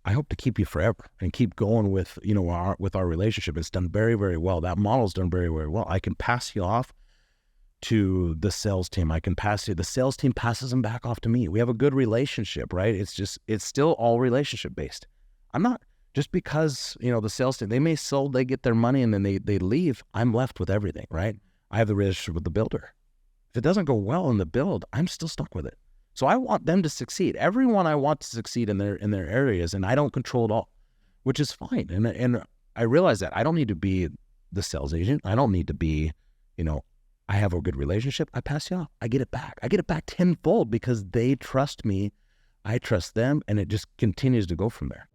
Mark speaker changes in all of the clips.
Speaker 1: I hope to keep you forever and keep going with, with our relationship. It's done very, very well. That model's done very, very well. I can pass you off to the sales team. The sales team passes them back off to me. We have a good relationship, right? It's still all relationship based. I'm not, just because, the sales team, they get their money and then they leave, I'm left with everything, right? I have the relationship with the builder. If it doesn't go well in the build, I'm still stuck with it. So I want them to succeed. Everyone I want to succeed in their areas, and I don't control it all, which is fine. And I realize that I don't need to be the sales agent. I don't need to be, I have a good relationship. I pass you off. I get it back. I get it back tenfold because they trust me. I trust them, and it just continues to go from there.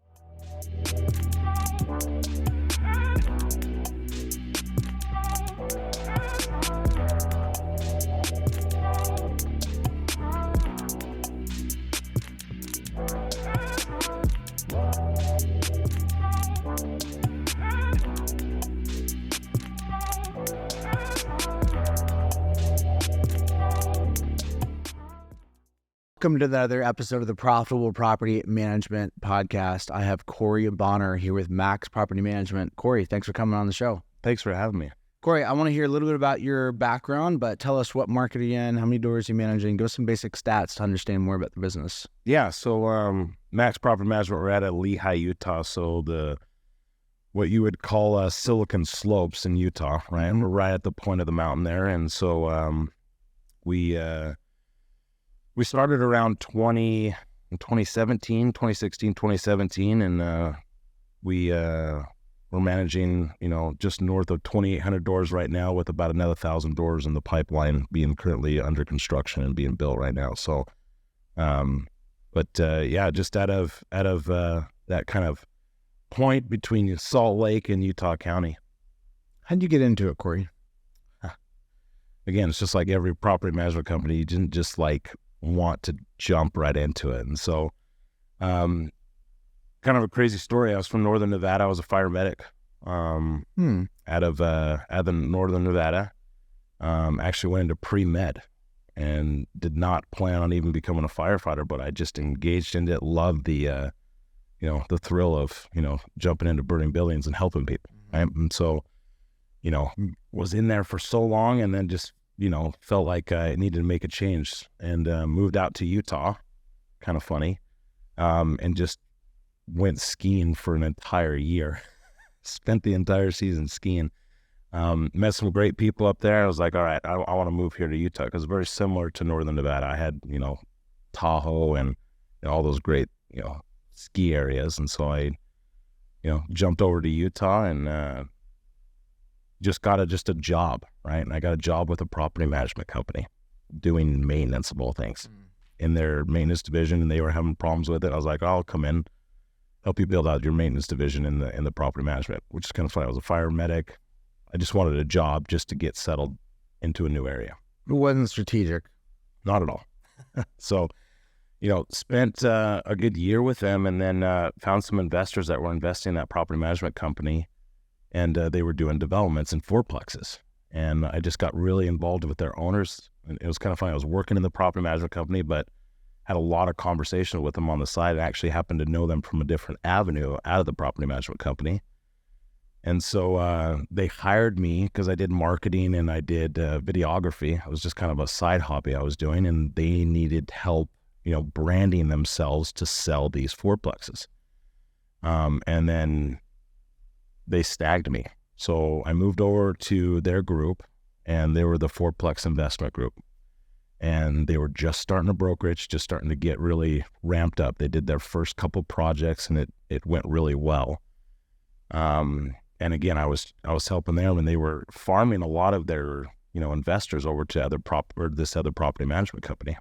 Speaker 2: Welcome to another episode of the Profitable Property Management Podcast. I have Corey Bonner here with Max Property Management. Corey, thanks for coming on the show.
Speaker 1: Thanks for having me.
Speaker 2: Corey, I want to hear a little bit about your background, but tell us what market are you in, how many doors you're managing, give us some basic stats to understand more about the business.
Speaker 1: Yeah, so Max Property Management, we're out of Lehi, Utah, so what you would call Silicon Slopes in Utah, right? We're right at the point of the mountain there, and so we started around 2016, 2017, and we're managing, just north of 2,800 doors right now, with about another 1,000 doors in the pipeline being currently under construction and being built right now. So, just out of that kind of point between Salt Lake and Utah County.
Speaker 2: How'd you get into it, Corey?
Speaker 1: Again, it's just like every property management company. You didn't just want to jump right into it. And so, kind of a crazy story. I was from Northern Nevada. I was a fire medic, out of Northern Nevada. Actually went into pre-med and did not plan on even becoming a firefighter, but I just engaged in it, loved the thrill of, jumping into burning buildings and helping people. Right? And so, was in there for so long, and then just, felt like I needed to make a change, and moved out to Utah, kind of funny, and just went skiing for an entire year. Spent the entire season skiing. Met some great people up there. I was like, all right, I want to move here to Utah, because it's very similar to Northern Nevada. I had, Tahoe and all those great, ski areas. And so I, jumped over to Utah and just got a job, right? And I got a job with a property management company doing maintenance of all things in their maintenance division, and they were having problems with it. I was like, I'll come in, help you build out your maintenance division in the property management, which is kind of funny. I was a fire medic. I just wanted a job just to get settled into a new area.
Speaker 2: It wasn't strategic.
Speaker 1: Not at all. So, spent a good year with them, and then found some investors that were investing in that property management company. And they were doing developments in fourplexes. And I just got really involved with their owners. And it was kind of funny. I was working in the property management company, but had a lot of conversation with them on the side. I actually happened to know them from a different avenue out of the property management company. And so they hired me because I did marketing and I did videography. It was just kind of a side hobby I was doing. And they needed help, branding themselves to sell these fourplexes. And then they snagged me. So I moved over to their group, and they were the Fourplex Investment Group. And they were just starting a brokerage, just starting to get really ramped up. They did their first couple projects, and it went really well. And again, I was helping them, and they were farming a lot of their, investors over to this other property management company.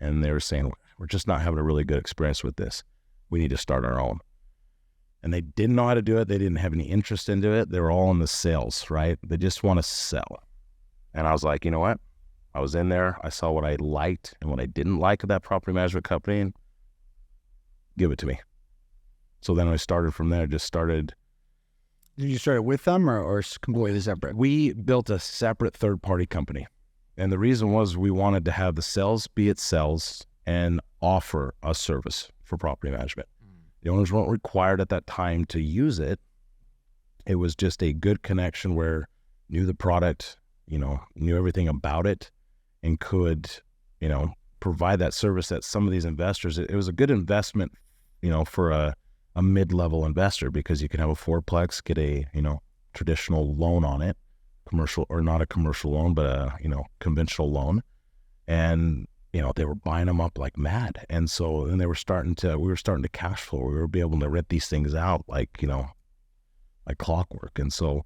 Speaker 1: And they were saying, we're just not having a really good experience with this. We need to start our own. And they didn't know how to do it. They didn't have any interest into it. They were all in the sales, right? They just want to sell. And I was like, you know what? I was in there. I saw what I liked and what I didn't like of that property management company, and give it to me. So then I started from there,
Speaker 2: Did you start it with them or completely separate?
Speaker 1: We built a separate third-party company. And the reason was we wanted to have the sales be it sales and offer a service for property management. The owners weren't required at that time to use it. It was just a good connection where knew the product, knew everything about it, and could, provide that service that some of these investors, it was a good investment, for a mid-level investor, because you can have a fourplex, get a, traditional loan on it, commercial, or not a commercial loan, but a, conventional loan. And, they were buying them up like mad. And so then we were starting to cash flow. We were able to rent these things out like clockwork. And so,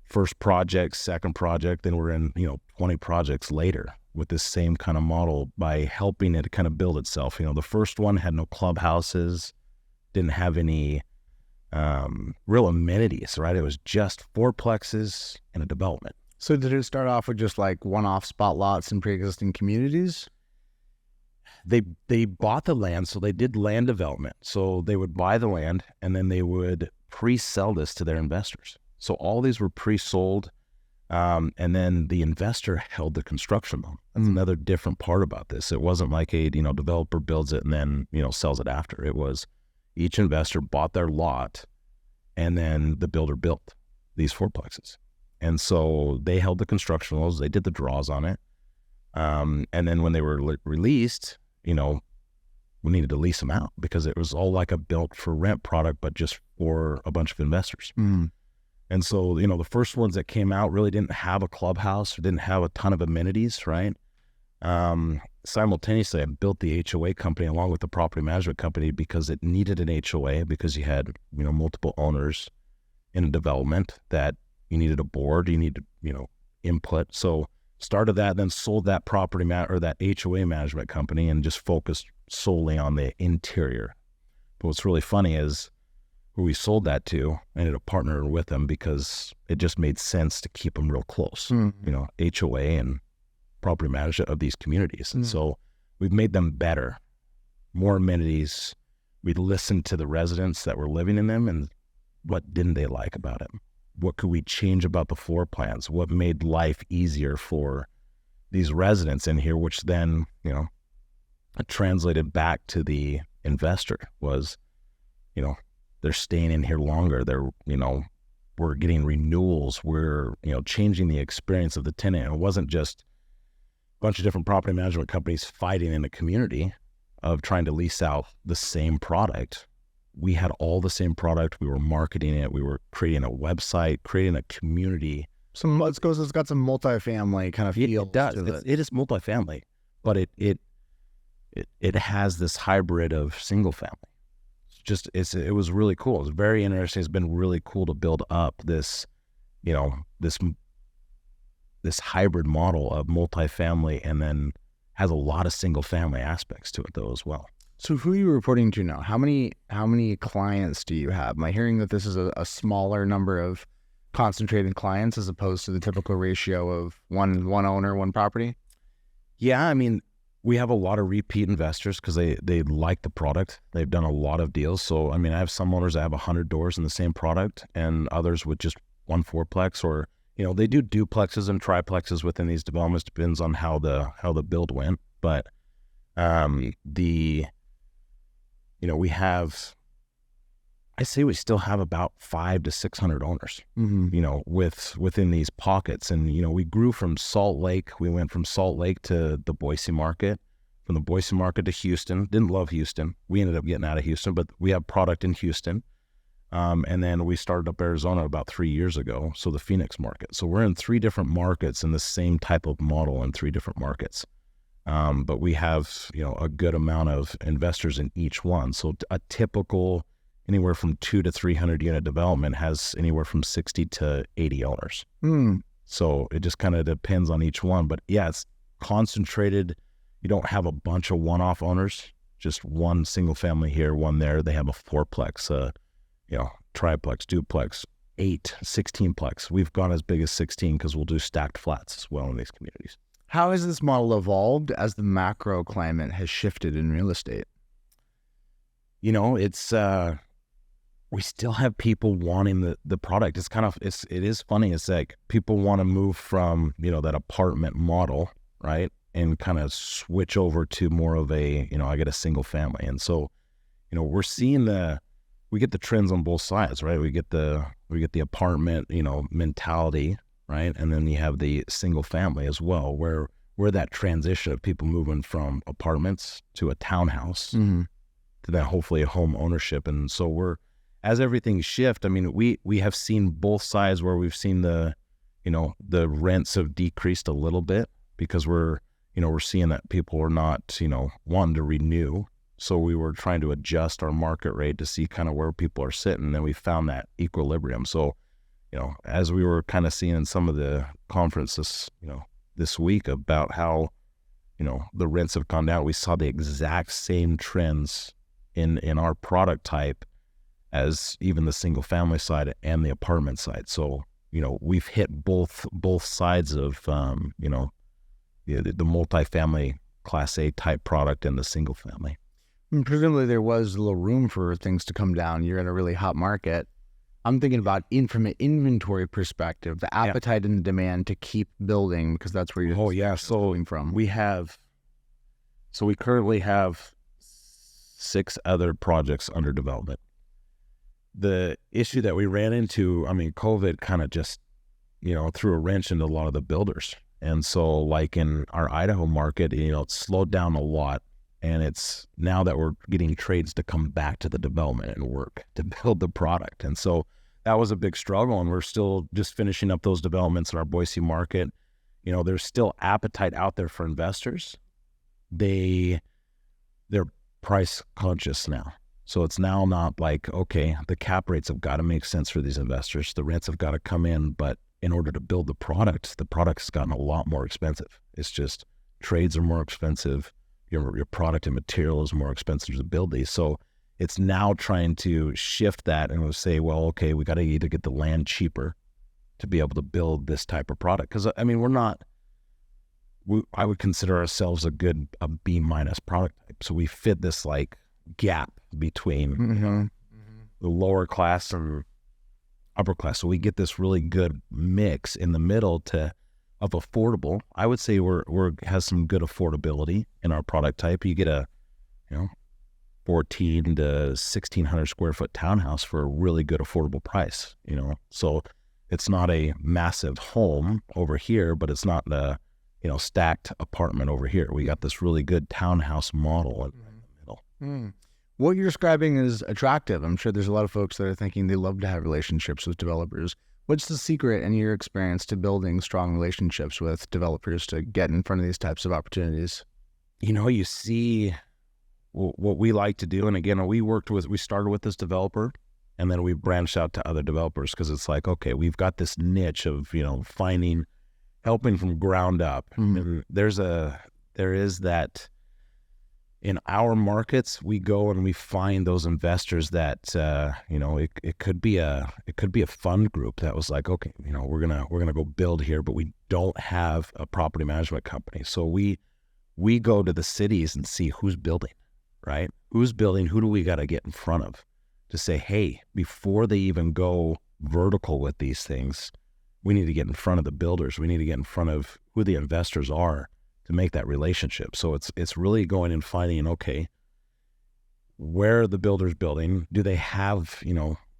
Speaker 1: first project, second project, then we're in, 20 projects later with this same kind of model by helping it kind of build itself. The first one had no clubhouses, didn't have any real amenities, right? It was just fourplexes and a development.
Speaker 2: So did it start off with just like one-off spot lots in pre-existing communities?
Speaker 1: They bought the land, so they did land development. So they would buy the land and then they would pre-sell this to their investors. So all these were pre-sold, and then the investor held the construction loan. That's another different part about this. It wasn't like a developer builds it and then sells it after. It was each investor bought their lot, and then the builder built these fourplexes. And so they held the construction loans. They did the draws on it, and then when they were released, we needed to lease them out because it was all like a built for rent product, but just for a bunch of investors. And so, the first ones that came out really didn't have a clubhouse or didn't have a ton of amenities, right? Simultaneously, I built the HOA company along with the property management company because it needed an HOA, because you had, multiple owners in a development that you needed a board, you needed, input. So started that, then sold that or that HOA management company and just focused solely on the interior. But what's really funny is who we sold that to, I ended up partnering with them because it just made sense to keep them real close, HOA and property management of these communities. And so we've made them better, more amenities. We listened to the residents that were living in them and what didn't they like about it? What could we change about the floor plans? What made life easier for these residents in here, which then, translated back to the investor was, they're staying in here longer. They're, we're getting renewals. We're, changing the experience of the tenant. And it wasn't just a bunch of different property management companies fighting in the community of trying to lease out the same product. We had all the same product. We were marketing it. We were creating a website, creating a community.
Speaker 2: It's got some multifamily kind of feel.
Speaker 1: It does. It is multifamily, but it has this hybrid of single family. It was really cool. It was very interesting. It's been really cool to build up this, this hybrid model of multifamily, and then has a lot of single family aspects to it though as well.
Speaker 2: So who are you reporting to now? How many clients do you have? Am I hearing that this is a smaller number of concentrated clients as opposed to the typical ratio of one owner, one property?
Speaker 1: Yeah, I mean, we have a lot of repeat investors because they like the product. They've done a lot of deals. So, I mean, I have some owners that have 100 doors in the same product, and others with just one fourplex, or, they do duplexes and triplexes within these developments. Depends on how the build went. But we have, I say we still have about 500 to 600 owners, within these pockets. And, we grew from Salt Lake. We went from Salt Lake to the Boise market, from the Boise market to Houston. Didn't love Houston. We ended up getting out of Houston, but we have product in Houston. And then we started up Arizona about 3 years ago. So the Phoenix market. So we're in 3 different markets in the same type of model in 3 different markets. But we have, a good amount of investors in each one. So a typical anywhere from 200 to 300 unit development has anywhere from 60 to 80 owners. So it just kind of depends on each one. But yeah, it's concentrated. You don't have a bunch of one-off owners, just one single family here, one there. They have a fourplex, triplex, duplex, 8, 16plex. We've gone as big as 16 because we'll do stacked flats as well in these communities.
Speaker 2: How has this model evolved as the macro climate has shifted in real estate?
Speaker 1: It's we still have people wanting the product. It is funny. It's like people want to move from, that apartment model, right? And kind of switch over to more of a, I get a single family. And so, we're seeing we get the trends on both sides, right? We get the apartment, mentality, right? And then you have the single family as well, where that transition of people moving from apartments to a townhouse to then hopefully a home ownership. And so as everything shift, I mean, we have seen both sides where we've seen the rents have decreased a little bit because we're seeing that people are not, wanting to renew. So we were trying to adjust our market rate to see kind of where people are sitting. And then we found that equilibrium. So, as we were kind of seeing in some of the conferences, this week about how, the rents have gone down, we saw the exact same trends in our product type as even the single family side and the apartment side. So, we've hit both sides of, the multifamily Class A type product and the single family.
Speaker 2: And presumably there was a little room for things to come down. You're in a really hot market. I'm thinking about from an inventory perspective, the appetite and the demand to keep building, because that's where you're going from.
Speaker 1: We currently have 6 other projects under development. The issue that we ran into, I mean, COVID kind of just, threw a wrench into a lot of the builders. And so like in our Idaho market, it's slowed down a lot. And it's now that we're getting trades to come back to the development and work to build the product. And so that was a big struggle. And we're still just finishing up those developments in our Boise market. There's still appetite out there for investors. They're price conscious now. So it's now not like, okay, the cap rates have got to make sense for these investors. The rents have got to come in. But in order to build the product's gotten a lot more expensive. It's just trades are more expensive. Your product and material is more expensive to build these. So it's now trying to shift that and we'll say, well, okay, we got to either get the land cheaper to be able to build this type of product. Because, I mean, I would consider ourselves a B- product type. So we fit this like gap between the lower class and upper class. So we get this really good mix in the middle of affordable. I would say has some good affordability in our product type. You get a 14 to 1,600 square foot townhouse for a really good affordable price. So it's not a massive home over here, but it's not the stacked apartment over here. We got this really good townhouse model in the middle.
Speaker 2: What you're describing is attractive. I'm sure there's a lot of folks that are thinking they love to have relationships with developers. What's the secret in your experience to building strong relationships with developers to get in front of these types of opportunities?
Speaker 1: You see what we like to do. And again, we started with this developer and then we branched out to other developers because it's like, okay, we've got this niche of, helping from ground up. And there is that in our markets, we go and we find those investors that, it could be a fund group that was like, okay, we're going to go build here, but we don't have a property management company. So we go to the cities and see who's building, right? Who's building? Who do we got to get in front of to say, hey, before they even go vertical with these things, we need to get in front of the builders. We need to get in front of who the investors are to make that relationship. So it's really going and finding, okay, where are the builders building? Do they have,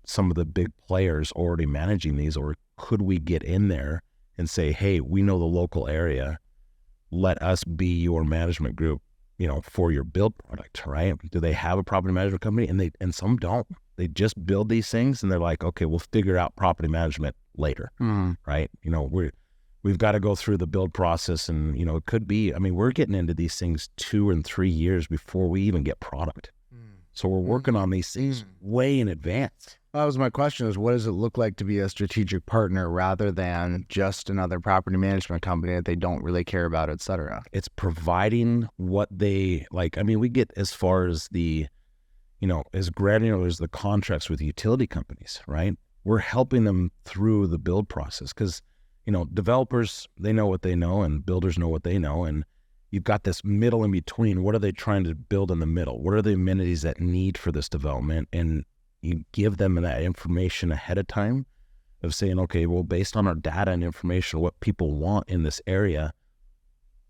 Speaker 1: some of the big players already managing these, or could we get in there and say, hey, we know the local area. Let us be your management group, for your build product, right? Do they have a property management company? And some don't. They just build these things and they're like, okay, we'll figure out property management later, right? We've got to go through the build process and, it could be, we're getting into these things 2 and 3 years before we even get product. So we're working on these things way in advance.
Speaker 2: That was my question, is what does it look like to be a strategic partner rather than just another property management company that they don't really care about, et cetera?
Speaker 1: It's providing what they like. We get as far as the, as granular as the contracts with utility companies, right? We're helping them through the build process because, developers, they know what they know and builders know what they know. And you've got this middle in between. What are they trying to build in the middle? What are the amenities that need for this development? And you give them that information ahead of time of saying, okay, well, based on our data and information, what people want in this area,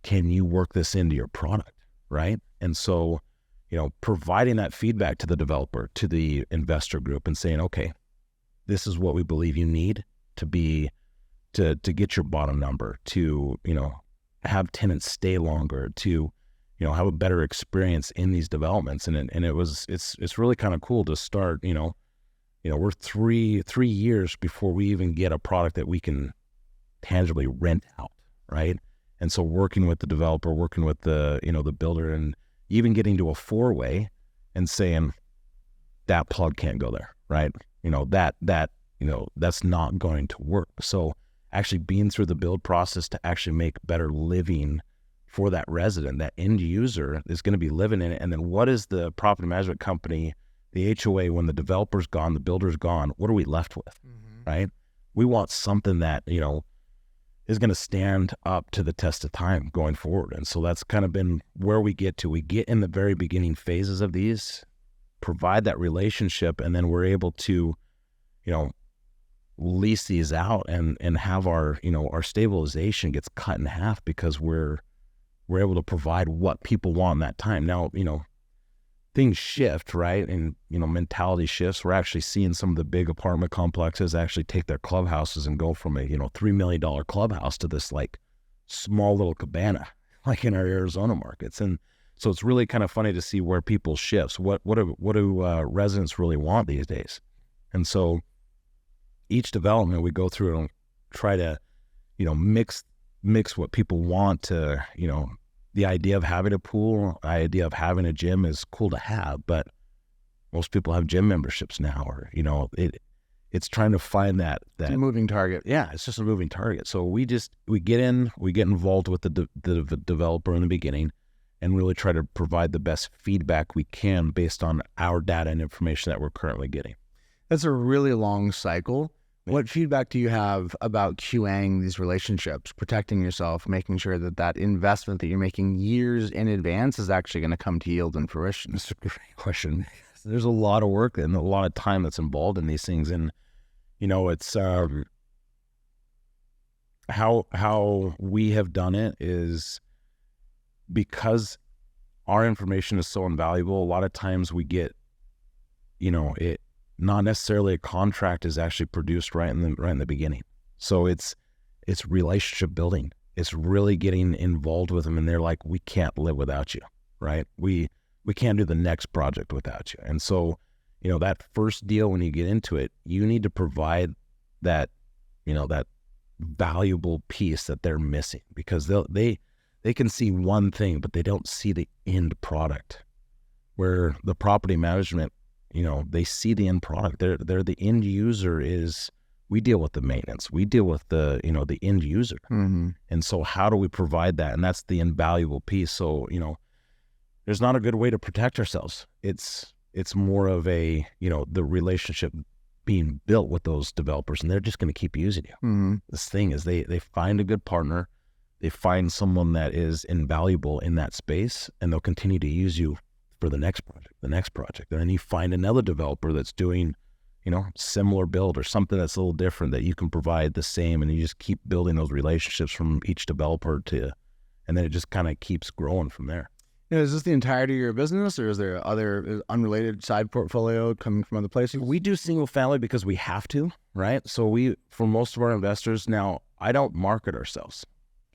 Speaker 1: can you work this into your product, right? And so, providing that feedback to the developer, to the investor group, and saying, okay, this is what we believe you need to be, to get your bottom number, to, have tenants stay longer, to, have a better experience in these developments. And it's really kind of cool to start, we're three years before we even get a product that we can tangibly rent out, right? And so working with the developer, working with the, the builder, and even getting to a 4-way and saying that plug can't go there, right? That's not going to work. So actually being through the build process to actually make better living for that resident, that end user is going to be living in it. And then what is the property management company, the HOA, when the developer's gone, the builder's gone, what are we left with, right? We want something that, is going to stand up to the test of time going forward. And so that's kind of been where we get to. We get in the very beginning phases of these, provide that relationship, and then we're able to, lease these out and have our, our stabilization gets cut in half because we're able to provide what people want in that time. Now, things shift, right? And, mentality shifts. We're actually seeing some of the big apartment complexes actually take their clubhouses and go from a, $3 million clubhouse to this like small little cabana, like in our Arizona markets. And so it's really kind of funny to see where people shifts. What do residents really want these days? And so each development we go through and try to, mix what people want to, the idea of having a pool, the idea of having a gym is cool to have, but most people have gym memberships now, or, it's trying to find that
Speaker 2: it's a moving target.
Speaker 1: Yeah, it's just a moving target. So we get involved with the developer in the beginning and really try to provide the best feedback we can based on our data and information that we're currently getting.
Speaker 2: That's a really long cycle. What feedback do you have about QAing these relationships, protecting yourself, making sure that investment that you're making years in advance is actually going to come to yield and fruition?
Speaker 1: That's a great question. There's a lot of work and a lot of time that's involved in these things. And, it's how we have done it is because our information is so invaluable. A lot of times we get, it, not necessarily a contract is actually produced right in the beginning. So it's relationship building. It's really getting involved with them, and they're like, we can't live without you, right? We can't do the next project without you. And so, that first deal, when you get into it, you need to provide that, that valuable piece that they're missing, because they can see one thing, but they don't see the end product. Where the property management, they see the end product. They're the end user. We deal with the maintenance. We deal with the end user.
Speaker 2: Mm-hmm.
Speaker 1: And so how do we provide that? And that's the invaluable piece. So, there's not a good way to protect ourselves. It's more of a, the relationship being built with those developers, and they're just going to keep using you.
Speaker 2: Mm-hmm.
Speaker 1: This thing is they find a good partner. They find someone that is invaluable in that space, and they'll continue to use you for the next project. And then you find another developer that's doing, similar build or something that's a little different that you can provide the same, and you just keep building those relationships from each developer and then it just kind of keeps growing from there.
Speaker 2: Is this the entirety of your business, or is there other unrelated side portfolio coming from other places?
Speaker 1: We do single family because we have to, right? So for most of our investors now, I don't market ourselves.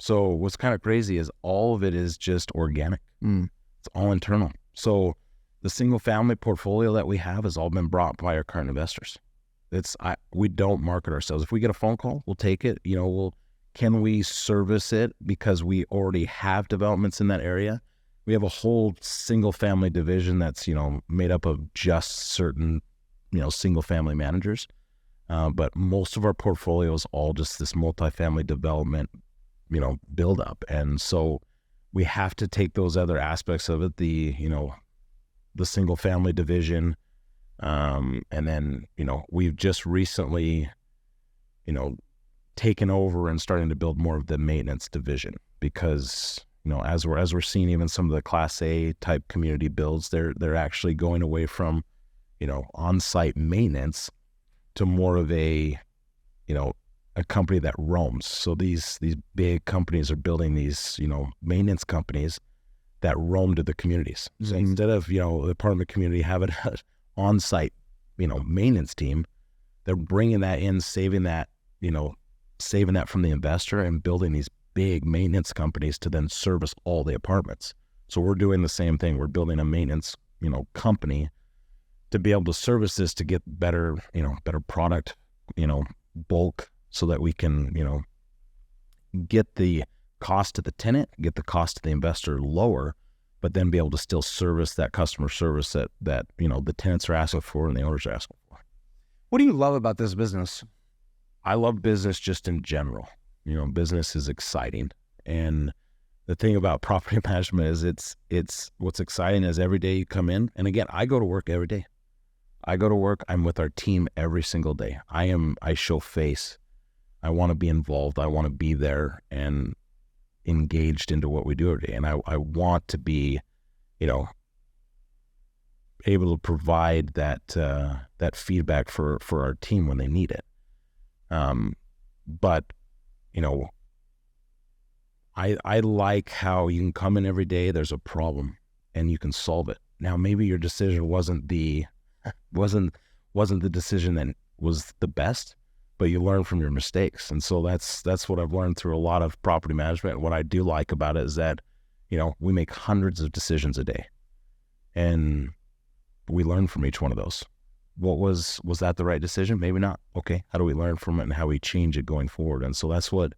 Speaker 1: So what's kind of crazy is all of it is just organic. It's all internal. So the single family portfolio that we have has all been brought by our current investors. We don't market ourselves. If we get a phone call, we'll take it. Can we service it because we already have developments in that area? We have a whole single family division that's, made up of just certain, single family managers. But most of our portfolio is all just this multifamily development, build up. And so we have to take those other aspects of it, the single family division. And then, we've just recently, taken over and starting to build more of the maintenance division because, as we're seeing even some of the Class A type community builds, they're actually going away from, on-site maintenance to more of a company that roams. So these big companies are building these, maintenance companies that roam to the communities. So
Speaker 2: Mhm.
Speaker 1: instead of, the apartment community having an on-site, maintenance team, they're bringing that in, saving that from the investor and building these big maintenance companies to then service all the apartments. So we're doing the same thing. We're building a maintenance, company to be able to service this to get better product, bulk, so that we can, get the cost to the tenant, get the cost to the investor lower, but then be able to still service that customer service that the tenants are asking for and the owners are asking for.
Speaker 2: What do you love about this business?
Speaker 1: I love business just in general. Business is exciting. And the thing about property management is it's what's exciting is every day you come in. And again, I go to work every day. I go to work, I'm with our team every single day. I show face. I want to be involved. I want to be there and engaged into what we do every day. And I want to be, able to provide that feedback for our team when they need it. But I like how you can come in every day, there's a problem and you can solve it. Now, maybe your decision wasn't the decision that was the best, but you learn from your mistakes. And so that's what I've learned through a lot of property management. What I do like about it is that, we make hundreds of decisions a day and we learn from each one of those. Was that the right decision? Maybe not. Okay. How do we learn from it and how we change it going forward? And so that's what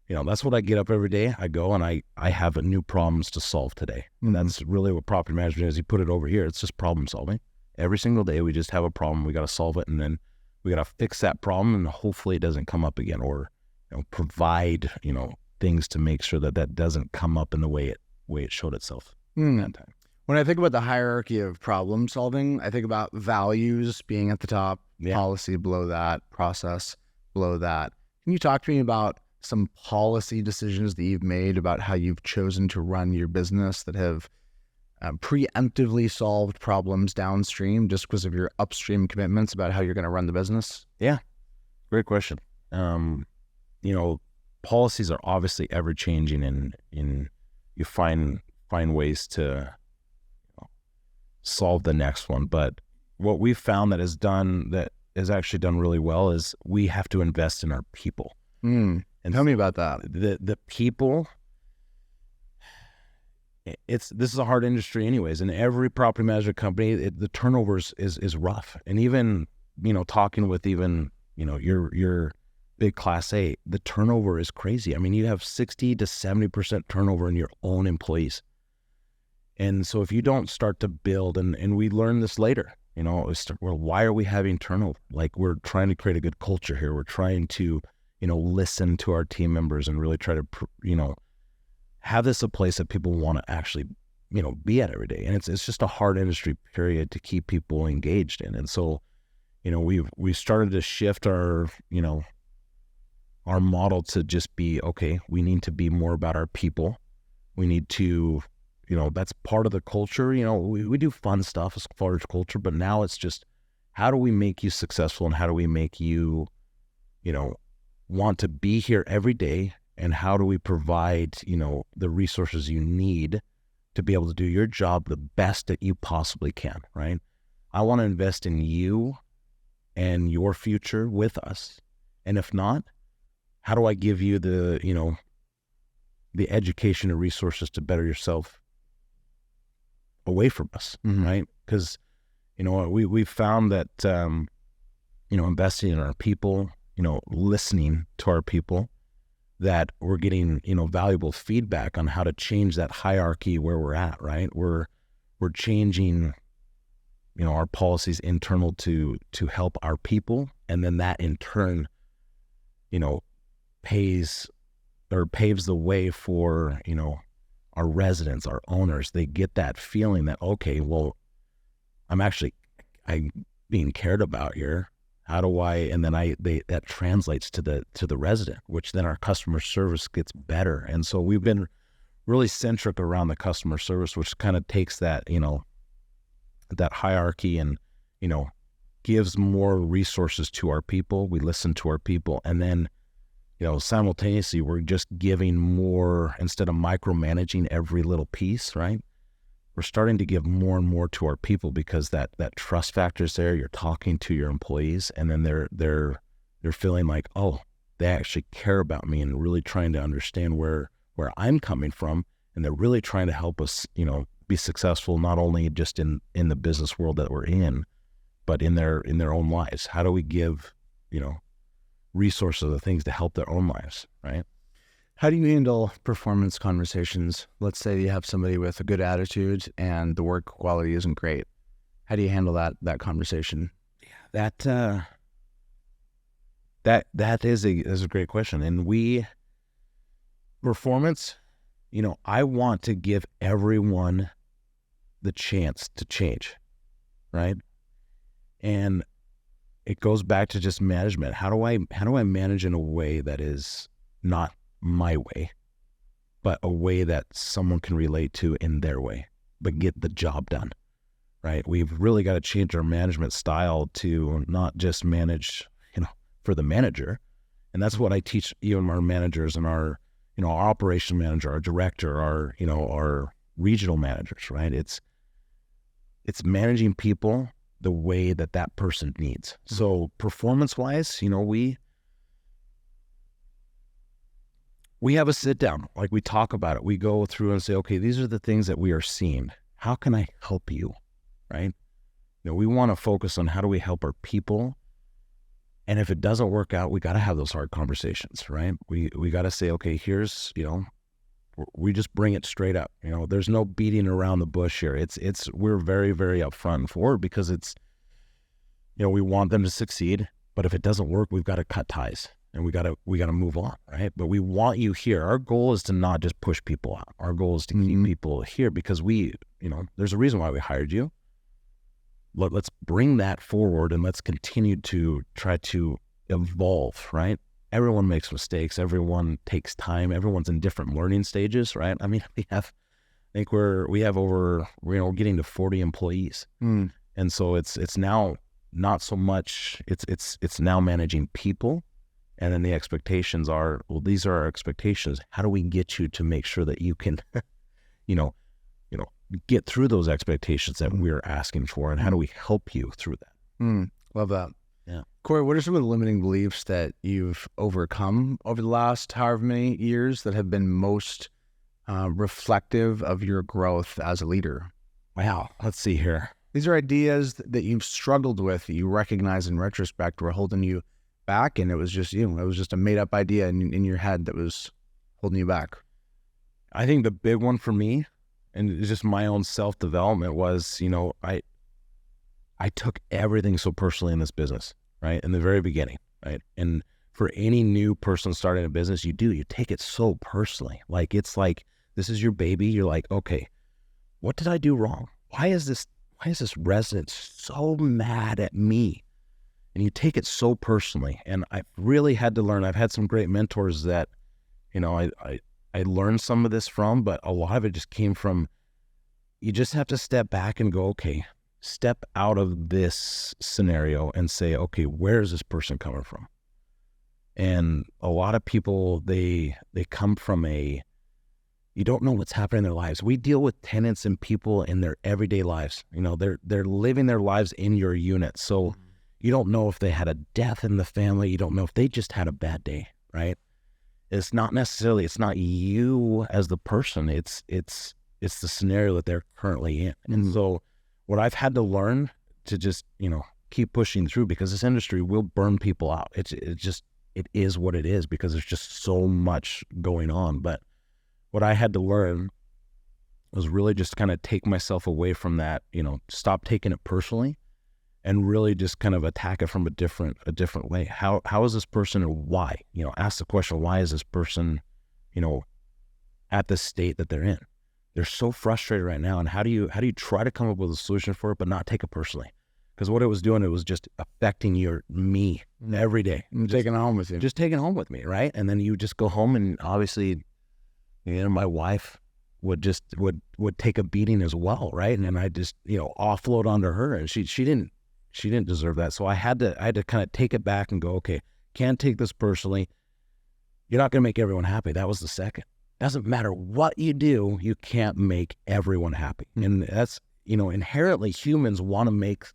Speaker 1: I get up every day. I go and I have new problems to solve today. And that's really what property management is. You put it over here. It's just problem solving. Every single day, we just have a problem. We got to solve it. And then we got to fix that problem. And hopefully it doesn't come up again, or, provide, things to make sure that doesn't come up in the way it showed itself that time.
Speaker 2: When I think about the hierarchy of problem solving, I think about values being at the top, policy below that, process below that. Can you talk to me about some policy decisions that you've made about how you've chosen to run your business that have preemptively solved problems downstream just because of your upstream commitments about how you're going to run the business?
Speaker 1: Yeah, great question. Policies are obviously ever changing, and you find ways to solve the next one. But what we've found that has actually done really well is we have to invest in our people.
Speaker 2: And tell me about that.
Speaker 1: The people, this is a hard industry anyways. And every property management company, the turnover is rough. And even, talking with even, your big Class A, the turnover is crazy. I mean, you have 60 to 70% turnover in your own employees. And so if you don't start to build, and we learned this later, why are we having turnover? Like, we're trying to create a good culture here. We're trying to, listen to our team members and really try to, have this a place that people want to actually, be at every day. And it's just a hard industry period to keep people engaged in. And so, we've started to shift our model to just be, okay, we need to be more about our people. We need to, that's part of the culture. We do fun stuff as far as culture, but now it's just, how do we make you successful, and how do we make you, want to be here every day, and how do we provide, the resources you need to be able to do your job the best that you possibly can, right? I want to invest in you and your future with us. And if not, how do I give you the education and resources to better yourself away from us, right? Because, we've found that, investing in our people, listening to our people, that we're getting, valuable feedback on how to change that hierarchy where we're at, right? We're changing, our policies internal to help our people. And then that in turn, paves the way for, our residents, our owners. They get that feeling that, okay, well, I'm being cared about here. How do I, and then that translates to the resident, which then our customer service gets better. And so we've been really centric around the customer service, which kind of takes that, that hierarchy and, gives more resources to our people. We listen to our people, and then simultaneously we're just giving more instead of micromanaging every little piece, right? We're starting to give more and more to our people because that trust factor is there. You're talking to your employees, and then they're feeling like, oh, they actually care about me and really trying to understand where I'm coming from, and they're really trying to help us, be successful not only just in the business world that we're in, but in their own lives. How do we give, resources or things to help their own lives, right?
Speaker 2: How do you handle performance conversations? Let's say you have somebody with a good attitude and the work quality isn't great. How do you handle that conversation?
Speaker 1: That is a great question. And performance, I want to give everyone the chance to change, right? And it goes back to just management. How do I manage in a way that is not my way, but a way that someone can relate to in their way, but get the job done, right? We've really got to change our management style to not just manage, for the manager. And that's what I teach even our managers and our operation manager, our director, our regional managers, right? It's managing people the way that person needs. So performance-wise, we have a sit down, like we talk about it. We go through and say, okay, these are the things that we are seeing. How can I help you, right? We want to focus on how do we help our people. And if it doesn't work out, we got to have those hard conversations, right? We got to say, okay, here's, we just bring it straight up. There's no beating around the bush here. We're very, very upfront and forward because it's, we want them to succeed, but if it doesn't work, we've got to cut ties and we got to move on, right? But we want you here. Our goal is to not just push people out. Our goal is to keep people here because there's a reason why we hired you. Let's bring that forward and let's continue to try to evolve, right? Everyone makes mistakes. Everyone takes time. Everyone's in different learning stages, right? I mean, we have over, getting to 40 employees. And so it's now not so much, it's now managing people. And then the expectations are, well, these are our expectations. How do we get you to make sure that you can, get through those expectations that we're asking for, and how do we help you through that?
Speaker 2: Love that.
Speaker 1: Yeah.
Speaker 2: Corey, what are some of the limiting beliefs that you've overcome over the last however many years that have been most reflective of your growth as a leader?
Speaker 1: Wow. Let's see here.
Speaker 2: These are ideas that you've struggled with that you recognize in retrospect were holding you back, and it was just, it was just a made up idea in your head that was holding you back.
Speaker 1: I think the big one for me, and it's just my own self-development, was, I took everything so personally in this business, right? In the very beginning, right? And for any new person starting a business, you take it so personally. Like, it's like, this is your baby. You're like, okay, what did I do wrong? Why is this resident so mad at me? And you take it so personally. And I really had to learn. I've had some great mentors that, I learned some of this from, but a lot of it just came from, you just have to step back and go, okay, step out of this scenario and say, okay, where is this person coming from? And a lot of people, they come from you don't know what's happening in their lives. We deal with tenants and people in their everyday lives. They're living their lives in your unit. So you don't know if they had a death in the family. You don't know if they just had a bad day, right? It's not you as the person. It's the scenario that they're currently in. And so what I've had to learn to just, keep pushing through, because this industry will burn people out. It is what it is, because there's just so much going on. But what I had to learn was really just kind of take myself away from that, stop taking it personally, and really just kind of attack it from a different way. How is this person, and why? Ask the question, why is this person, at the state that they're in? They're so frustrated right now, and how do you try to come up with a solution for it, but not take it personally? Because what it was doing, it was just affecting me every day.
Speaker 2: Taking it home with you.
Speaker 1: Just taking it home with me, right? And then you just go home, and obviously, my wife would take a beating as well, right? And then I just, offload onto her, and she didn't deserve that. So I had to kind of take it back and go, okay, can't take this personally. you're not going to make everyone happy. That was the second. Doesn't matter what you do, you can't make everyone happy. And that's, inherently humans want to make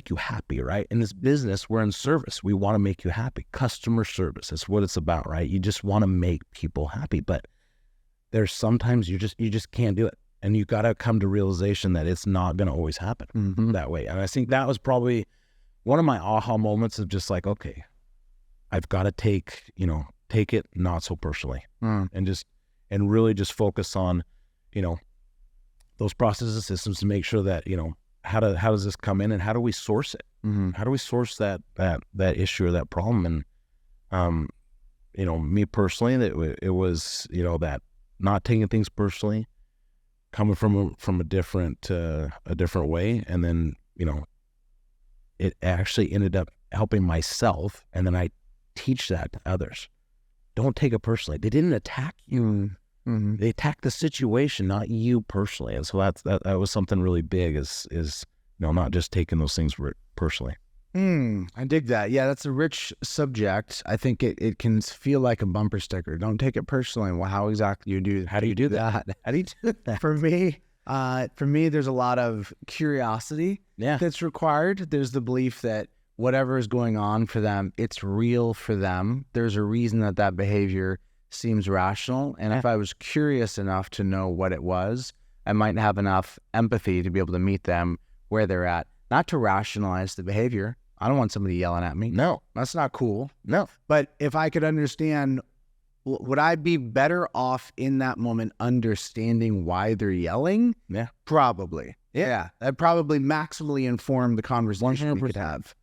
Speaker 1: you happy, right? In this business, we're in service. We want to make you happy. Customer service, that's what it's about, right? You just want to make people happy, but there's sometimes you just can't do it. And you got to come to realization that it's not going to always happen that way. And I think that was probably one of my aha moments of just like, okay, I've got to take it not so personally and really just focus on, those processes and systems to make sure that, how does this come in and how do we source it? How do we source that issue or that problem? And, me personally, it was, that not taking things personally, coming from a different way. And then, it actually ended up helping myself. And then I teach that to others. Don't take it personally. They didn't attack you. They attacked the situation, not you personally. And so that was something really big is not just taking those things personally.
Speaker 2: I dig that. Yeah, that's a rich subject. I think it can feel like a bumper sticker. Don't take it personally. Well, how exactly you do?
Speaker 1: How do you do that? How do you do that?
Speaker 2: For me, there's a lot of curiosity that's required. There's the belief that whatever is going on for them, it's real for them. There's a reason that behavior seems rational. And if I was curious enough to know what it was, I might have enough empathy to be able to meet them where they're at, not to rationalize the behavior. I don't want somebody yelling at me.
Speaker 1: No,
Speaker 2: that's not cool.
Speaker 1: No.
Speaker 2: But if I could understand, would I be better off in that moment understanding why they're yelling?
Speaker 1: Yeah.
Speaker 2: Probably. Yeah. That probably maximally inform the conversation we could have.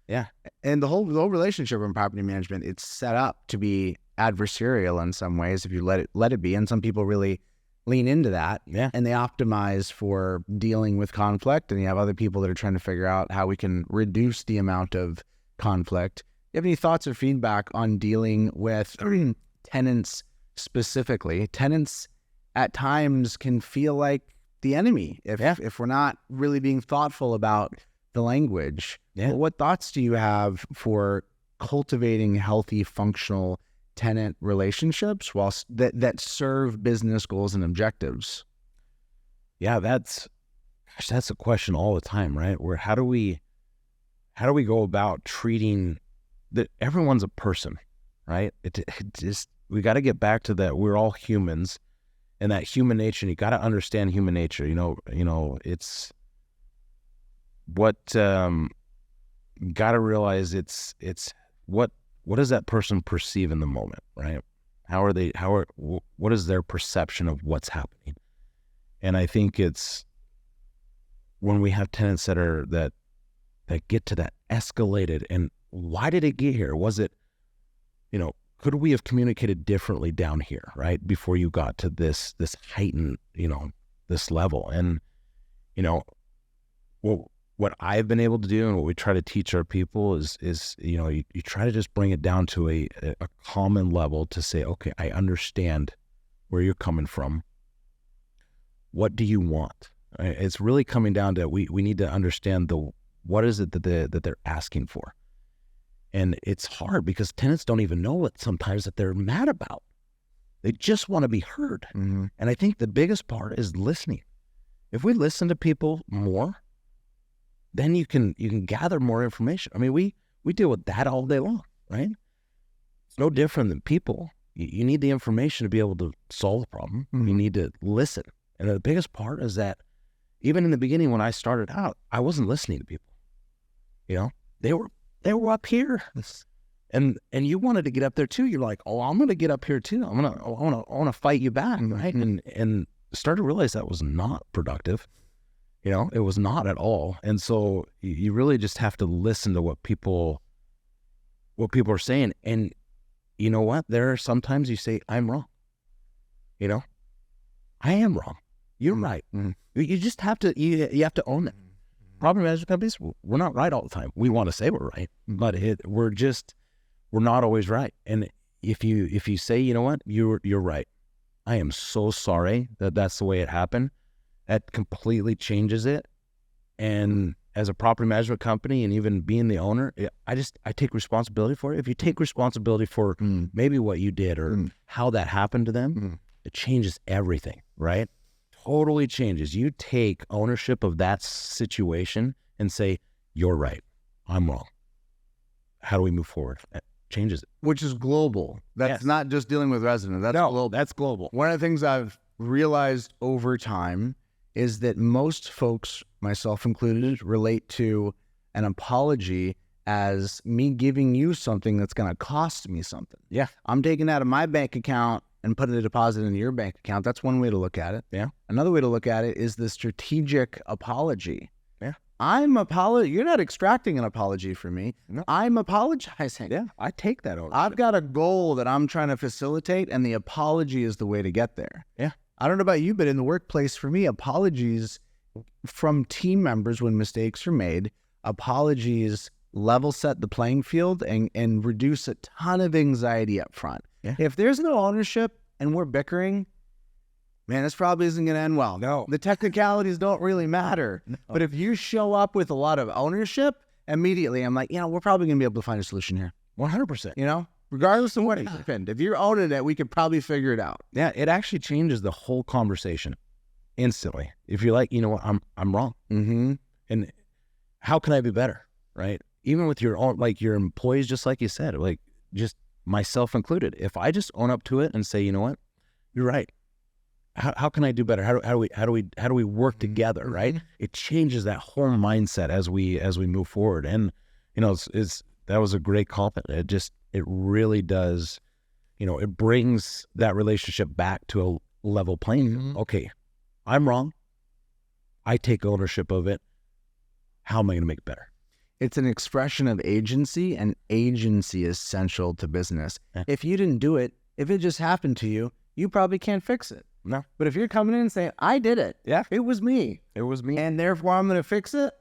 Speaker 1: Yeah.
Speaker 2: And the whole relationship in property management, it's set up to be adversarial in some ways if you let it be. And some people really lean into that.
Speaker 1: Yeah.
Speaker 2: And they optimize for dealing with conflict. And you have other people that are trying to figure out how we can reduce the amount of conflict. You have any thoughts or feedback on dealing with tenants specifically? Tenants at times can feel like the enemy if we're not really being thoughtful about the language.
Speaker 1: Yeah.
Speaker 2: What thoughts do you have for cultivating healthy, functional tenant relationships whilst that serve business goals and objectives?
Speaker 1: Yeah, that's a question all the time, right? Where how do we go about treating that everyone's a person, right? It just, we got to get back to that. We're all humans, and that human nature. And you got to understand human nature. It's what you got to realize. It's what does that person perceive in the moment, right? What is their perception of what's happening? And I think it's when we have tenants that get to that escalated, and why did it get here? Was it, could we have communicated differently down here, right? Before you got to this heightened, this level. And, what I've been able to do and what we try to teach our people is you try to just bring it down to a common level to say, okay, I understand where you're coming from. What do you want? It's really coming down to we need to understand what is it that they're asking for. And it's hard because tenants don't even know what sometimes that they're mad about. They just want to be heard.
Speaker 2: Mm-hmm.
Speaker 1: And I think the biggest part is listening. If we listen to people more, then you can gather more information. I mean, we deal with that all day long, right? It's no different than people. You need the information to be able to solve the problem.
Speaker 2: Mm-hmm.
Speaker 1: You need to listen. And the biggest part is that even in the beginning when I started out, I wasn't listening to people. They were up here. And you wanted to get up there too. You're like, oh, I'm going to get up here too. I want to fight you back, right? And started to realize that was not productive. It was not at all. And so you really just have to listen to what people are saying. And you know what? There are sometimes you say, I'm wrong. I am wrong. You're right.
Speaker 2: Mm-hmm.
Speaker 1: You just have to, you have to own it. Property management companies, we're not right all the time. We want to say we're right, but we're not always right. And if you say, you know what, you're right. I am so sorry that that's the way it happened. That completely changes it. And as a property management company and even being the owner, I take responsibility for it. If you take responsibility for maybe what you did or how that happened to them, it changes everything, right? Totally changes. You take ownership of that situation and say, you're right, I'm wrong. How do we move forward? It changes it.
Speaker 2: Which is global. That's not just dealing with residents. That's global.
Speaker 1: That's global.
Speaker 2: One of the things I've realized over time is that most folks, myself included, relate to an apology as me giving you something that's going to cost me something.
Speaker 1: Yeah.
Speaker 2: I'm taking out of my bank account and putting a deposit into your bank account. That's one way to look at it.
Speaker 1: Yeah.
Speaker 2: Another way to look at it is the strategic apology.
Speaker 1: Yeah.
Speaker 2: You're not extracting an apology from me.
Speaker 1: No.
Speaker 2: I'm apologizing.
Speaker 1: Yeah. I take that ownership.
Speaker 2: I've got a goal that I'm trying to facilitate, and the apology is the way to get there.
Speaker 1: Yeah.
Speaker 2: I don't know about you, but in the workplace, for me, apologies from team members when mistakes are made, apologies level set the playing field and reduce a ton of anxiety up front.
Speaker 1: Yeah.
Speaker 2: If there's no ownership and we're bickering, man, this probably isn't going to end well.
Speaker 1: No.
Speaker 2: The technicalities don't really matter.
Speaker 1: No.
Speaker 2: But if you show up with a lot of ownership, immediately I'm like, we're probably going to be able to find a solution here.
Speaker 1: 100%.
Speaker 2: Regardless of what happened. If you're owning it, we could probably figure it out.
Speaker 1: Yeah, it actually changes the whole conversation instantly. If you're like, you know what, I'm wrong.
Speaker 2: Mm-hmm.
Speaker 1: And how can I be better, right? Even with your own, like your employees, just like you said, like just myself included. If I just own up to it and say, you know what, you're right. How can I do better? How do we work together, right? It changes that whole mindset as we move forward. And that was a great compliment. It really does, it brings that relationship back to a level playing field. Okay, I'm wrong. I take ownership of it. How am I going to make it better?
Speaker 2: It's an expression of agency, and agency is central to business.
Speaker 1: Yeah.
Speaker 2: If you didn't do it, if it just happened to you, you probably can't fix it.
Speaker 1: No.
Speaker 2: But if you're coming in and saying, I did it.
Speaker 1: Yeah.
Speaker 2: It was me.
Speaker 1: It was me.
Speaker 2: And therefore I'm going to fix it.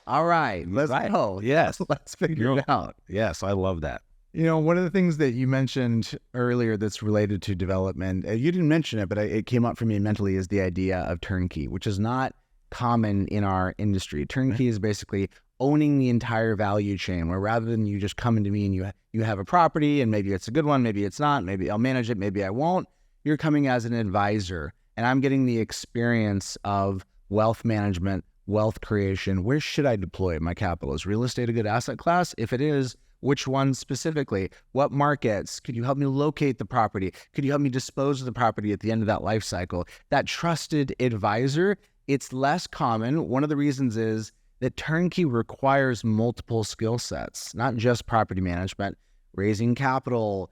Speaker 2: All right. Let's go.
Speaker 1: Yes.
Speaker 2: Let's figure it out.
Speaker 1: Yes. I love that.
Speaker 2: One of the things that you mentioned earlier that's related to development, you didn't mention it, but it came up for me mentally, is the idea of turnkey, which is not common in our industry. Turnkey is basically owning the entire value chain, where rather than you just coming to me and you have a property and maybe it's a good one, maybe it's not, maybe I'll manage it, maybe I won't. You're coming as an advisor, and I'm getting the experience of wealth management, wealth creation. Where should I deploy my capital? Is real estate a good asset class? If it is, which one specifically? What markets? Could you help me locate the property? Could you help me dispose of the property at the end of that life cycle? That trusted advisor, it's less common. One of the reasons is that turnkey requires multiple skill sets, not just property management, raising capital,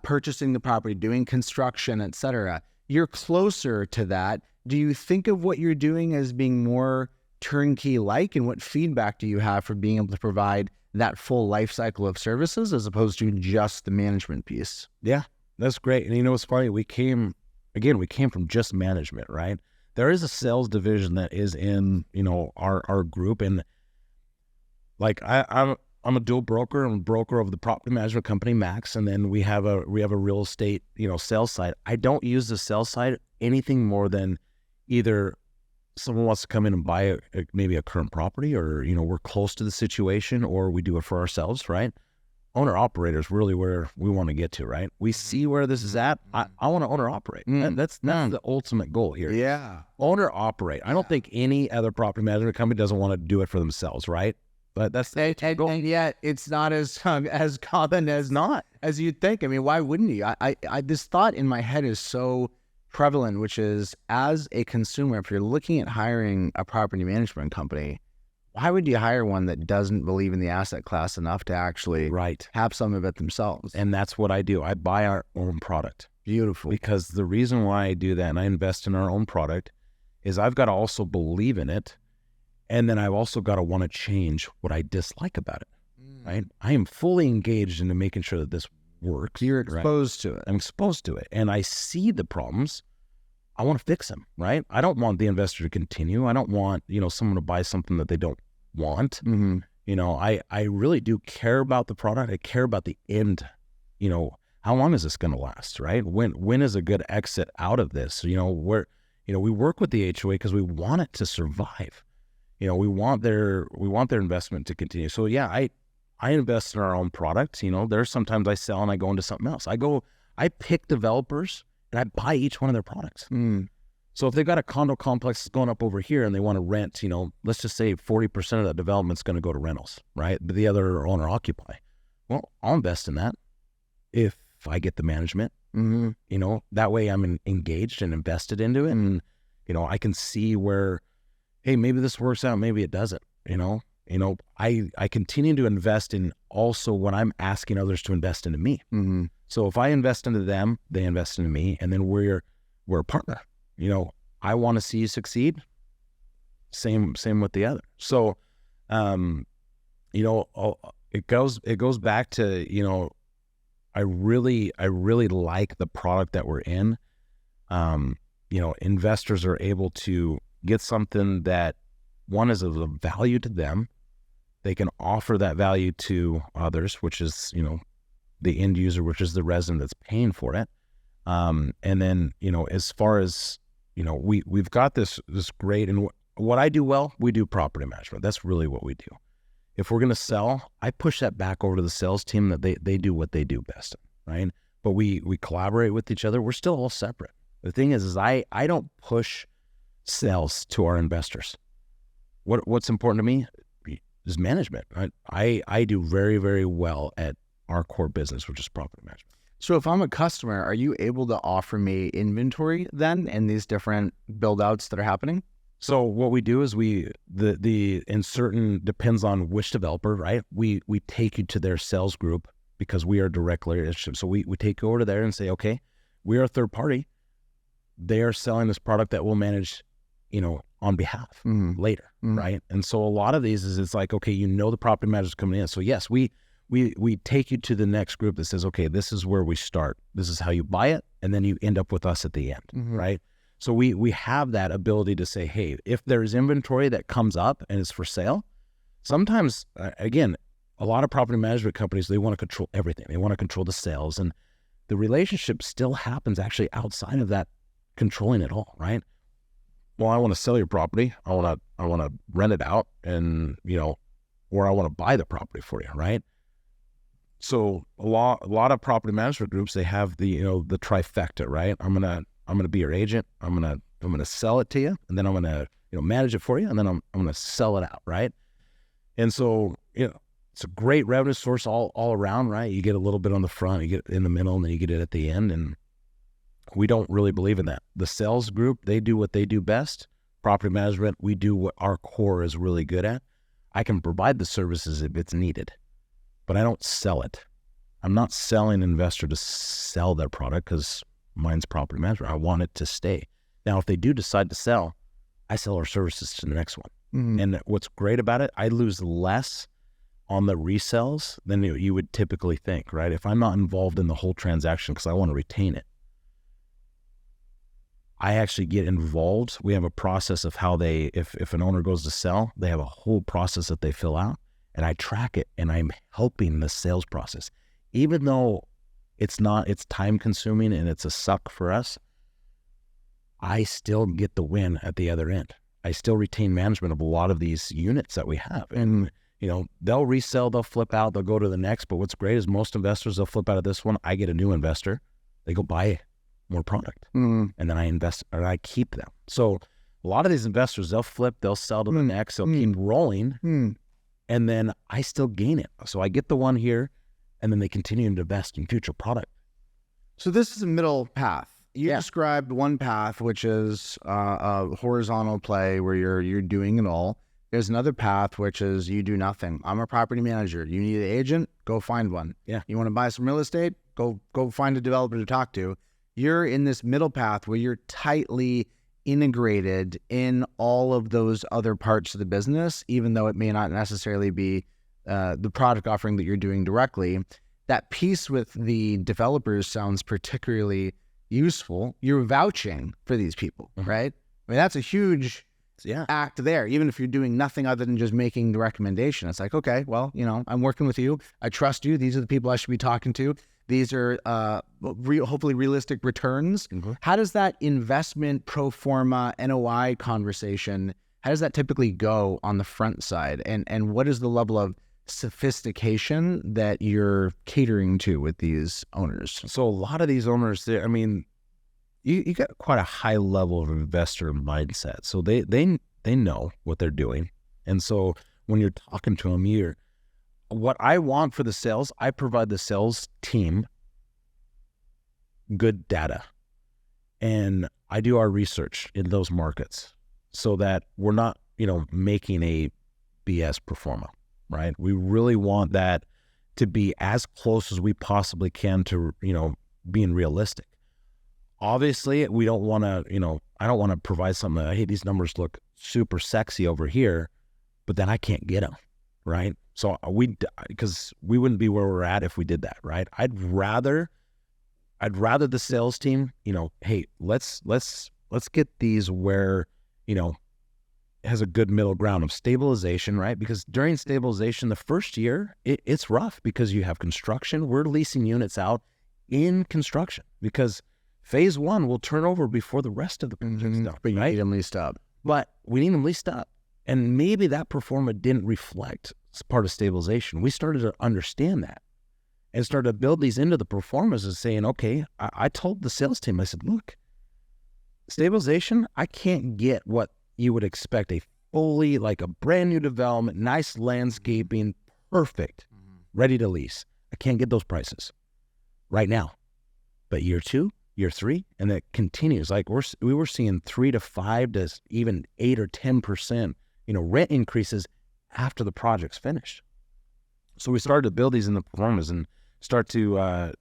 Speaker 2: purchasing the property, doing construction, etc. You're closer to that. Do you think of what you're doing as being more turnkey-like, and what feedback do you have for being able to provide that full life cycle of services as opposed to just the management piece?
Speaker 1: Yeah, that's great. And what's funny? We came from just management, right? There is a sales division that is in, our group. And like I'm a dual broker. I'm a broker of the property management company, Max. And then we have a real estate, sales side. I don't use the sales side anything more than either someone wants to come in and buy maybe a current property, or, we're close to the situation, or we do it for ourselves, right? Owner operators really where we want to get to, right? We see where this is at. I want to owner operate. That's the ultimate goal here.
Speaker 2: Yeah.
Speaker 1: Owner operate. I don't think any other property management company doesn't want to do it for themselves, right? But that's the goal.
Speaker 2: And yet it's not as common as you'd think. I mean, why wouldn't you? I this thought in my head is so prevalent, which is, as a consumer, if you're looking at hiring a property management company, why would you hire one that doesn't believe in the asset class enough to actually have some of it themselves?
Speaker 1: And that's what I do. I buy our own product.
Speaker 2: Beautiful.
Speaker 1: Because the reason why I do that and I invest in our own product is I've got to also believe in it. And then I've also got to want to change what I dislike about it, right? I am fully engaged into making sure that this works.
Speaker 2: You're exposed to it.
Speaker 1: I'm exposed to it. And I see the problems. I want to fix them, right? I don't want the investor to continue. I don't want, someone to buy something that they don't want. I really do care about the product. I care about the end. How long is this going to last, right? When is a good exit out of this? We work with the HOA because we want it to survive. we want their investment to continue. So yeah, I invest in our own products. There's sometimes I sell and I go into something else. I pick developers and I buy each one of their products. So if they've got a condo complex that's going up over here and they want to rent, let's just say 40% of that development's going to go to rentals, right? But the other owner occupy. Well, I'll invest in that if I get the management. That way I'm engaged and invested into it. And, I can see where, hey, maybe this works out, maybe it doesn't, I continue to invest in also when I'm asking others to invest into me. So if I invest into them, they invest into me, and then we're a partner. I want to see you succeed. Same with the other. So, it goes back to, I really like the product that we're in. Investors are able to get something that, one, is of value to them. They can offer that value to others, which is, the end user, which is the resident that's paying for it. And then, as far as, we've got this great, and what I do well, we do property management. That's really what we do. If we're going to sell, I push that back over to the sales team that they do what they do best, right? But we collaborate with each other. We're still all separate. The thing is I don't push sales to our investors. What's important to me is management. I do very, very well at our core business, which is property management.
Speaker 2: So if I'm a customer, are you able to offer me inventory then in these different build outs that are happening?
Speaker 1: So what we do is depends on which developer, right? We take you to their sales group because we are directly interested. So we take you over to there and say, okay, we are a third party. They are selling this product that we'll manage, on behalf later, right? And so a lot of these it's like, okay, the property manager's coming in. So yes, we take you to the next group that says, okay, this is where we start. This is how you buy it. And then you end up with us at the end, right? So we have that ability to say, hey, if there's inventory that comes up and is for sale, sometimes, again, a lot of property management companies, they want to control everything. They want to control the sales, and the relationship still happens actually outside of that controlling it all, right? Well, I want to sell your property. I want to rent it out, and or I want to buy the property for you, right? So a lot of property management groups, they have the trifecta, right? I'm gonna be your agent. I'm gonna sell it to you, and then I'm gonna manage it for you, and then I'm gonna sell it out, right? And so it's a great revenue source all around, right? You get a little bit on the front, you get it in the middle, and then you get it at the end. And we don't really believe in that. The sales group, they do what they do best. Property management, we do what our core is really good at. I can provide the services if it's needed, but I don't sell it. I'm not selling an investor to sell their product because mine's property management. I want it to stay. Now, if they do decide to sell, I sell our services to the next one. And what's great about it, I lose less on the resells than you would typically think, right? If I'm not involved in the whole transaction because I want to retain it, I actually get involved. We have a process of how if an owner goes to sell, they have a whole process that they fill out, and I track it, and I'm helping the sales process. Even though it's time consuming and it's a suck for us, I still get the win at the other end. I still retain management of a lot of these units that we have. And, they'll resell, they'll flip out, they'll go to the next. But what's great is most investors, they'll flip out of this one. I get a new investor. They go buy more product. And then I invest, or I keep them. So a lot of these investors, they'll flip, they'll sell to the next, they'll keep rolling. And then I still gain it. So I get the one here, and then they continue to invest in future product.
Speaker 2: So this is a middle path. You described one path, which is a horizontal play where you're doing it all. There's another path, which is you do nothing. I'm a property manager. You need an agent? Go find one.
Speaker 1: Yeah.
Speaker 2: You want to buy some real estate? Go find a developer to talk to. You're in this middle path where you're tightly integrated in all of those other parts of the business, even though it may not necessarily be the product offering that you're doing directly. That piece with the developers sounds particularly useful. You're vouching for these people, right? I mean, that's a huge act there, even if you're doing nothing other than just making the recommendation. It's like, okay, well, I'm working with you. I trust you. These are the people I should be talking to. These are hopefully realistic returns. How does that investment pro forma NOI conversation How does that typically go on the front side? And what is the level of sophistication that you're catering to with these owners?
Speaker 1: So a lot of these owners, I mean, you got quite a high level of investor mindset. So they know what they're doing. And so when you're talking to them, what I want for the sales, I provide the sales team good data. And I do our research in those markets so that we're not, making a BS pro forma, right? We really want that to be as close as we possibly can to, being realistic. Obviously, we don't want to, I don't want to provide something that, hey, these numbers look super sexy over here, but then I can't get them, right? So because we wouldn't be where we're at if we did that, right? I'd rather the sales team, hey, let's get these where, has a good middle ground of stabilization, right? Because during stabilization, the first year, it's rough because you have construction. We're leasing units out in construction because phase one will turn over before the rest of the project's done,
Speaker 2: but you
Speaker 1: right?
Speaker 2: need them leased up.
Speaker 1: But we need them leased up. And maybe that pro forma didn't reflect part of stabilization. We started to understand that and started to build these into the pro formas and saying, okay, I told the sales team, I said, look, stabilization, I can't get what you would expect, a fully, like a brand new development, nice landscaping, perfect, ready to lease. I can't get those prices right now. But year 2, year 3, and it continues. Like we were seeing 3 to 5 to even 8 or 10%, rent increases after the project's finished. So we started to build these in the performance and start to,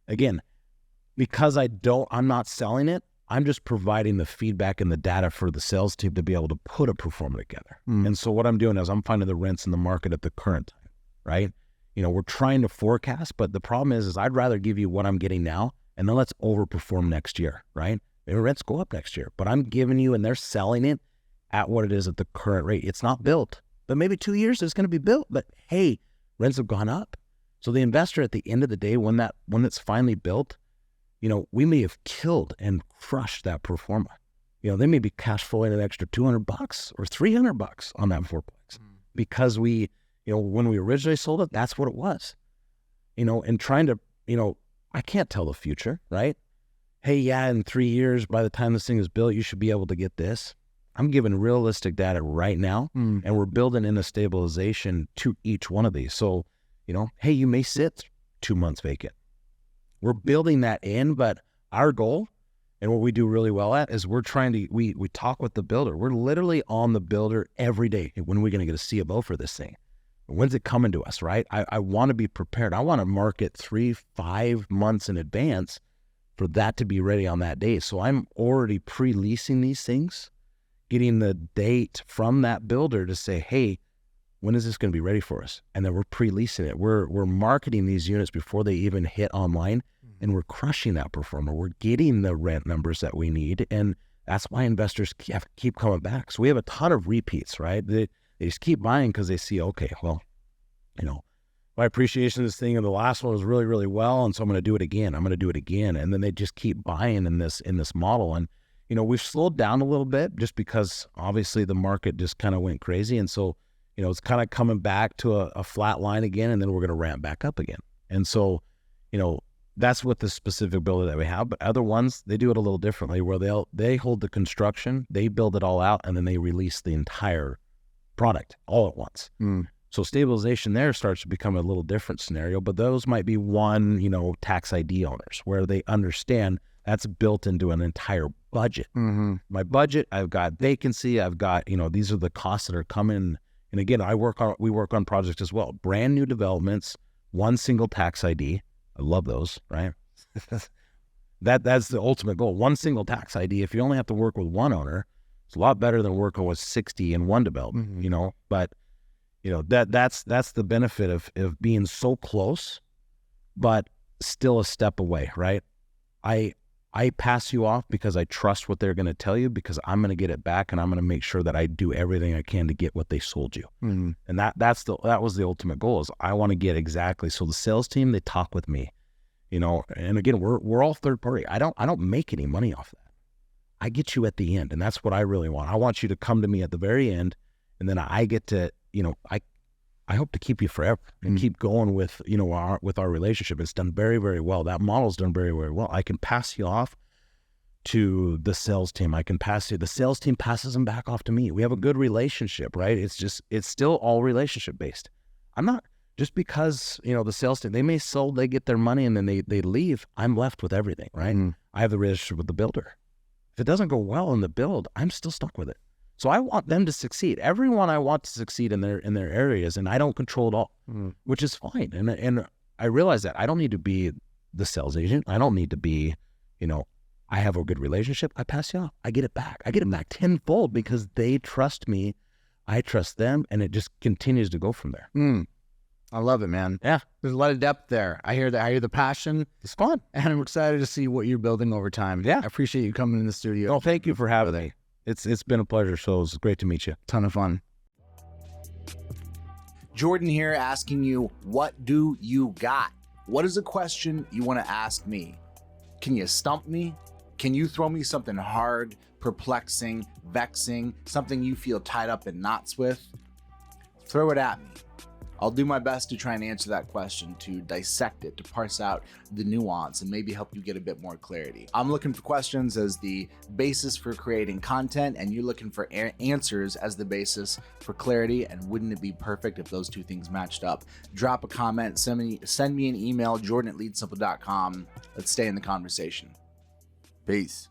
Speaker 1: again, because I'm not selling it, I'm just providing the feedback and the data for the sales team to be able to put a pro forma together. And so what I'm doing is I'm finding the rents in the market at the current time, right? We're trying to forecast, but the problem is I'd rather give you what I'm getting now and then let's overperform next year, right? Maybe rents go up next year, but I'm giving you and they're selling it at what it is at the current rate. It's not built, but maybe 2 years it's going to be built, but hey, rents have gone up. So the investor at the end of the day, when it's finally built, we may have killed and crushed that pro forma. They may be cash flowing an extra $200 or $300 on that fourplex because we, when we originally sold it, that's what it was. And trying to, I can't tell the future, right? Hey, yeah, in 3 years, by the time this thing is built, you should be able to get this. I'm giving realistic data right now, and we're building in a stabilization to each one of these. So, hey, you may sit 2 months vacant. We're building that in, but our goal and what we do really well at is we're trying to, we talk with the builder. We're literally on the builder every day. When are we going to get a CFO for this thing? When's it coming to us, right? I want to be prepared. I want to market 3-5 months in advance for that to be ready on that day. So I'm already pre-leasing these things, getting the date from that builder to say, hey, when is this going to be ready for us? And then we're pre-leasing it. We're marketing these units before they even hit online, and we're crushing that pro forma. We're getting the rent numbers that we need, and that's why investors keep coming back. So we have a ton of repeats, right? They just keep buying because they see, okay, well, my appreciation of this thing and the last one was really, really well, and so I'm going to do it again. And then they just keep buying in this model. And we've slowed down a little bit just because obviously the market just kind of went crazy, and so it's kind of coming back to a flat line again, and then we're going to ramp back up again. And so, that's what the specific builder that we have. But other ones, they do it a little differently, where they hold the construction, they build it all out, and then they release the entire product all at once. So stabilization there starts to become a little different scenario. But those might be one, tax ID owners, where they understand that's built into an entire budget. My budget, I've got vacancy, I've got, these are the costs that are coming. And again, we work on projects as well. Brand new developments, one single tax ID. I love those, right? That's the ultimate goal. One single tax ID. If you only have to work with one owner, it's a lot better than working with 60 in one development, But that's the benefit of being so close, but still a step away, right? I pass you off because I trust what they're going to tell you, because I'm going to get it back, and I'm going to make sure that I do everything I can to get what they sold you. And that was the ultimate goal, is I want to get exactly. So the sales team, they talk with me, and again, we're all third party. I don't make any money off that. I get you at the end, and that's what I really want. I want you to come to me at the very end, and then I get to, I hope to keep you forever and keep going with, our relationship. It's done very, very well. That model's done very, very well. I can pass you off to the sales team. The sales team passes them back off to me. We have a good relationship, right? It's still all relationship based. I'm not, just because, the sales team, they get their money and then they leave, I'm left with everything, right? I have the relationship with the builder. If it doesn't go well in the build, I'm still stuck with it. So I want them to succeed. Everyone I want to succeed in their areas, and I don't control it all, which is fine. And I realize that I don't need to be the sales agent. I don't need to be, I have a good relationship. I pass you off. I get it back. I get it back tenfold because they trust me. I trust them, and it just continues to go from there.
Speaker 2: I love it, man.
Speaker 1: Yeah.
Speaker 2: There's a lot of depth there. I hear the passion.
Speaker 1: It's fun.
Speaker 2: And I'm excited to see what you're building over time.
Speaker 1: Yeah.
Speaker 2: I appreciate you coming in the studio.
Speaker 1: Oh, thank you for having me. It's been a pleasure. So it's great to meet you.
Speaker 2: Ton of fun.
Speaker 3: Jordan here asking you, what do you got? What is a question you want to ask me? Can you stump me? Can you throw me something hard, perplexing, vexing, something you feel tied up in knots with? Throw it at me. I'll do my best to try and answer that question, to dissect it, to parse out the nuance, and maybe help you get a bit more clarity. I'm looking for questions as the basis for creating content, and you're looking for answers as the basis for clarity. And wouldn't it be perfect if those two things matched up? Drop a comment, send me an email, jordan@leadsimple.com. Let's stay in the conversation. Peace.